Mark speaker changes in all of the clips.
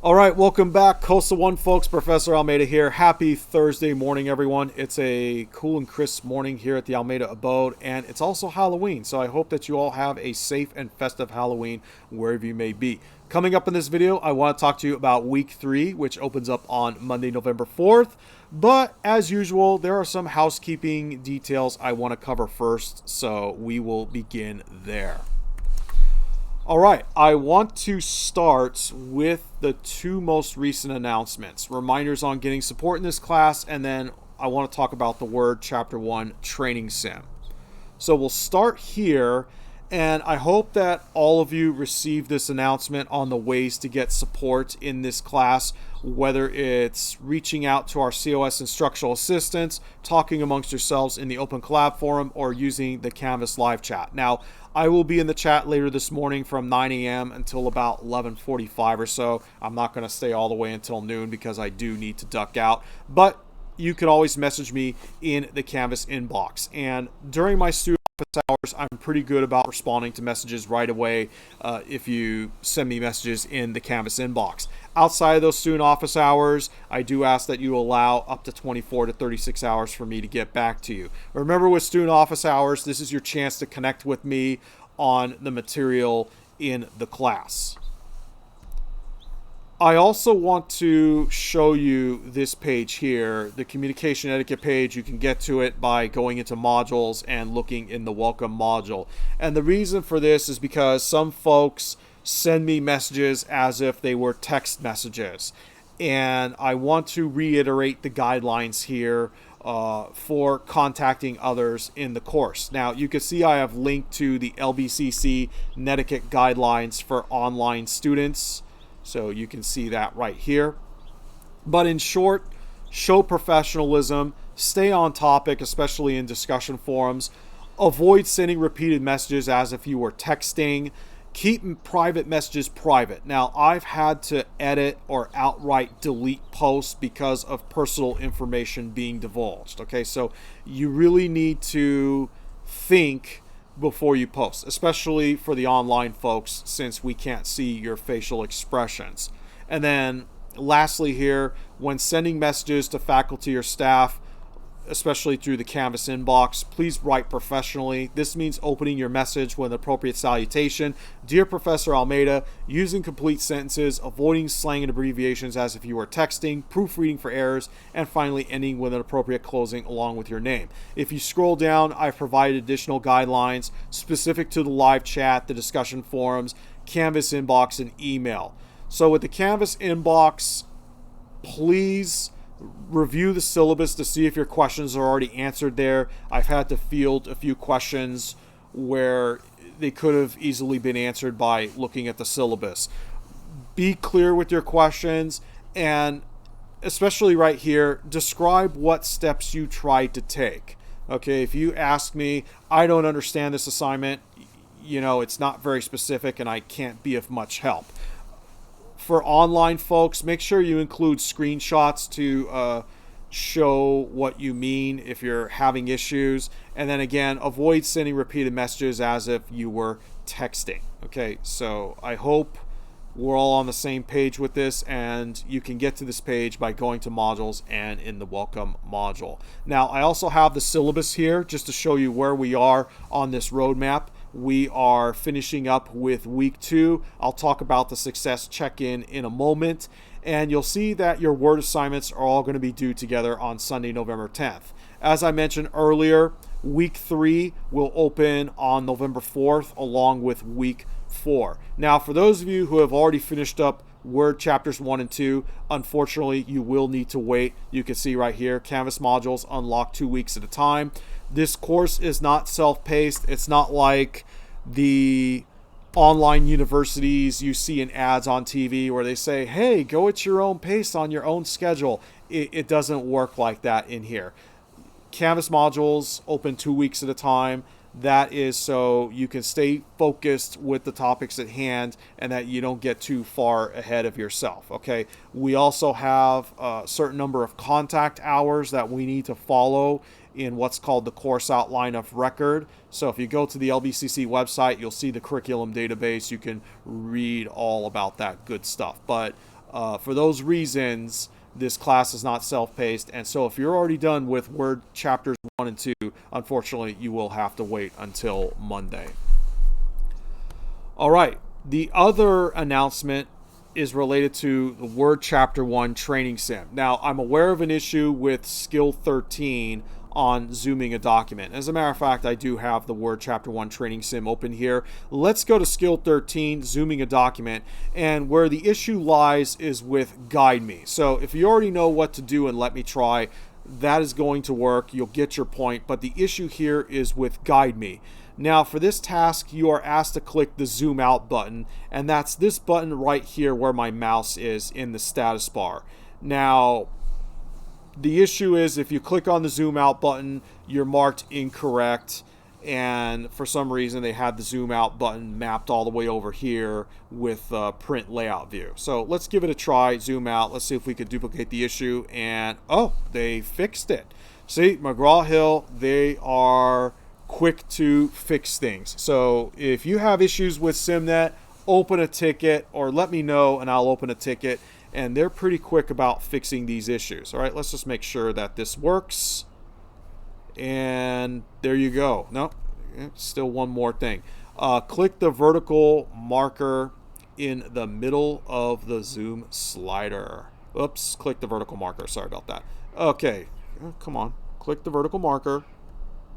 Speaker 1: All right, welcome back. COSA 1 folks, Professor Almeida here. Happy Thursday morning, everyone. It's a cool and crisp morning here at the Almeida Abode, and it's also Halloween, so I hope that you all have a safe and festive Halloween wherever you may be. Coming up in this video, I want to talk to you about Week 3, which opens up on Monday, November 4th. But as usual, there are some housekeeping details I want to cover first, so we will begin there. All right, I want to start with the two most recent announcements. Reminders on getting support in this class, and then I want to talk about the Word Chapter 1 Training Sim. So we'll start here, and I hope that all of you received this announcement on the ways to get support in this class, whether it's reaching out to our COS instructional assistants, talking amongst yourselves in the Open Collab forum, or using the Canvas live chat. Now, I will be in the chat later this morning from 9 a.m. until about 11:45 or so. I'm not going to stay all the way until noon because I do need to duck out. But you can always message me in the Canvas inbox. And during my student office hours, I'm pretty good about responding to messages right away if you send me messages in the Canvas inbox. Outside of those student office hours, I do ask that you allow up to 24 to 36 hours for me to get back to you. Remember, with student office hours, this is your chance to connect with me on the material in the class. I also want to show you this page here, the communication etiquette page. You can get to it by going into modules and looking in the welcome module. And the reason for this is because some folks send me messages as if they were text messages. And I want to reiterate the guidelines here for contacting others in the course. Now, you can see I have linked to the LBCC Netiquette guidelines for online students. So you can see that right here. But in short, show professionalism, stay on topic, especially in discussion forums, avoid sending repeated messages as if you were texting, keep private messages private. Now, I've had to edit or outright delete posts because of personal information being divulged. Okay, so you really need to think before you post, especially for the online folks, since we can't see your facial expressions. And then lastly here, when sending messages to faculty or staff, especially through the Canvas inbox, please write professionally. This means opening your message with an appropriate salutation. Dear Professor Almeida, using complete sentences, avoiding slang and abbreviations as if you were texting, proofreading for errors, and finally ending with an appropriate closing along with your name. If you scroll down, I've provided additional guidelines specific to the live chat, the discussion forums, Canvas inbox, and email. So with the Canvas inbox, please review the syllabus to see if your questions are already answered there. I've had to field a few questions where they could have easily been answered by looking at the syllabus. Be clear with your questions, and especially right here, describe what steps you tried to take. Okay, if you ask me, I don't understand this assignment, it's not very specific and I can't be of much help. For online folks, make sure you include screenshots to show what you mean if you're having issues. And then again, avoid sending repeated messages as if you were texting. Okay, so I hope we're all on the same page with this, and you can get to this page by going to modules and in the welcome module. Now, I also have the syllabus here just to show you where we are on this roadmap. We are finishing up with week 2. I'll talk about the success check-in in a moment. And you'll see that your Word assignments are all going to be due together on Sunday, November 10th. As I mentioned earlier, week 3 will open on November 4th along with week 4. Now, for those of you who have already finished up Word chapters 1 and 2, unfortunately, you will need to wait. You can see right here, Canvas modules unlock 2 weeks at a time. This course is not self-paced. It's not like the online universities you see in ads on TV where they say, hey, go at your own pace on your own schedule. It doesn't work like that in here. Canvas modules open 2 weeks at a time. That is so you can stay focused with the topics at hand and that you don't get too far ahead of yourself. Okay. We also have a certain number of contact hours that we need to follow in what's called the course outline of record. So if you go to the LBCC website, you'll see the curriculum database. You can read all about that good stuff. But For those reasons, this class is not self-paced, and so if you're already done with Word chapters 1 and 2, unfortunately, you will have to wait until Monday. All right, the other announcement is related to the Word Chapter 1 training sim. Now, I'm aware of an issue with Skill 13 on zooming a document. As a matter of fact, I do have the Word Chapter 1 training sim open here. Let's go to Skill 13, zooming a document, and where the issue lies is with Guide Me. So if you already know what to do and let me try, that is going to work. You'll get your point, but the issue here is with Guide Me. Now, for this task, you are asked to click the zoom out button, and that's this button right here where my mouse is in the status bar. Now, the issue is if you click on the zoom out button, you're marked incorrect, and for some reason they had the zoom out button mapped all the way over here with print layout view. So let's give it a try, zoom out. Let's see if we could duplicate the issue, and oh, they fixed it. See, McGraw-Hill, they are quick to fix things. So if you have issues with SimNet, open a ticket or let me know and I'll open a ticket, and they're pretty quick about fixing these issues. All right, let's just make sure that this works, and there you go. No, still one more thing. Click the vertical marker in the middle of the zoom slider. Oops, click the vertical marker, sorry about that. Okay, come on, click the vertical marker.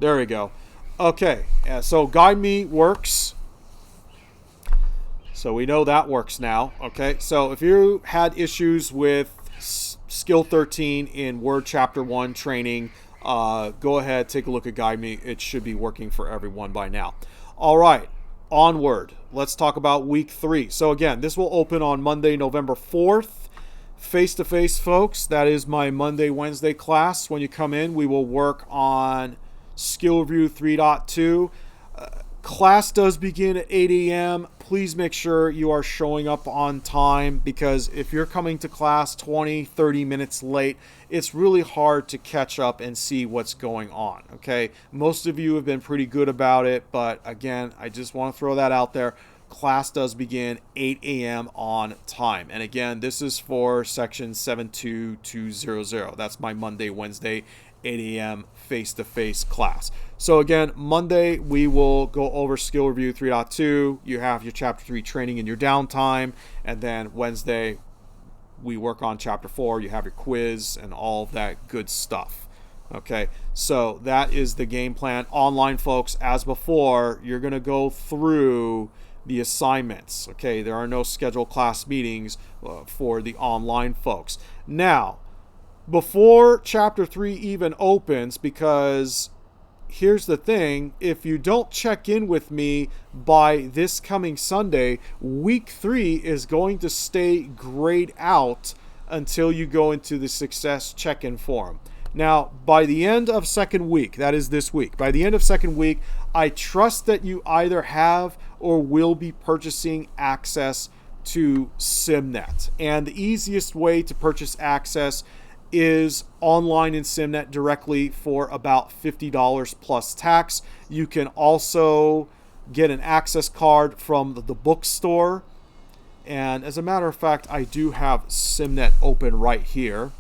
Speaker 1: There we go. Okay, so Guide Me works. So we know that works now. Okay, so if you had issues with Skill 13 in Word Chapter 1 training, go ahead, take a look at Guide Me. It should be working for everyone by now. All right, onward. Let's talk about week 3. So again, this will open on Monday, November 4th. Face-to-face, folks. That is my Monday, Wednesday class. When you come in, we will work on Skill Review 3.2. Class does begin at 8 a.m. Please make sure you are showing up on time, because if you're coming to class 20, 30 minutes late, it's really hard to catch up and see what's going on, okay? Most of you have been pretty good about it, but again, I just want to throw that out there. Class does begin 8 a.m. on time. And again, this is for section 72200. That's my Monday, Wednesday, 8 a.m. face-to-face class. So again, Monday we will go over Skill Review 3.2. You have your Chapter 3 training in your downtime, and then Wednesday we work on Chapter 4. You have your quiz and all of that good stuff. Okay, so that is the game plan. Online, folks, as before, you're going to go through the assignments. Okay, there are no scheduled class meetings for the online folks. Now, before Chapter 3 even opens, because here's the thing, if you don't check in with me by this coming Sunday, week 3 is going to stay grayed out until you go into the success check-in forum. Now, by the end of second week, that is this week, by the end of second week, I trust that you either have or will be purchasing access to SimNet. And the easiest way to purchase access is online in SimNet directly for about $50 plus tax. You can also get an access card from the bookstore. And as a matter of fact, I do have SimNet open right here.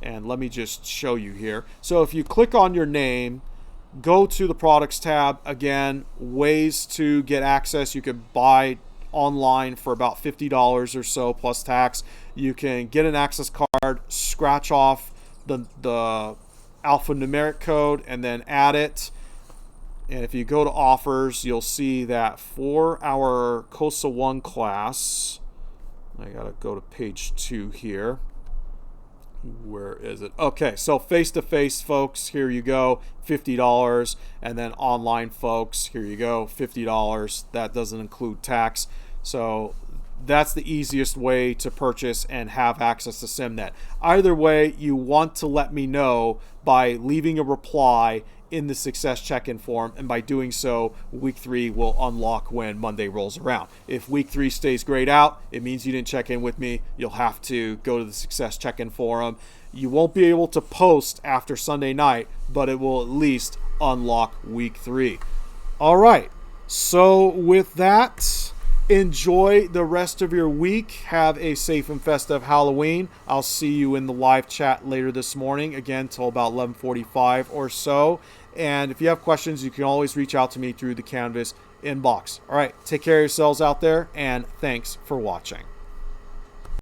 Speaker 1: And let me just show you here. So if you click on your name, go to the products tab. Again, ways to get access. You can buy online for about $50 or so plus tax. You can get an access card, scratch off the alphanumeric code, and then add it. And if you go to offers, you'll see that for our COSA 1 class, I gotta go to page 2 here. Where is it? Okay, so face-to-face, folks, here you go, $50. And then online, folks, here you go, $50. That doesn't include tax. So that's the easiest way to purchase and have access to SimNet. Either way, you want to let me know by leaving a reply in the success check-in form, and by doing so, week 3 will unlock when Monday rolls around. If week 3 stays grayed out, it means you didn't check in with me. You'll have to go to the success check-in forum. You won't be able to post after Sunday night, but it will at least unlock week 3. All right, so with that, Enjoy the rest of your week. Have a safe and festive Halloween. I'll see you in the live chat later this morning, again, till about 11:45 or so. And if you have questions, you can always reach out to me through the Canvas inbox. All right, take care of yourselves out there, and thanks for watching.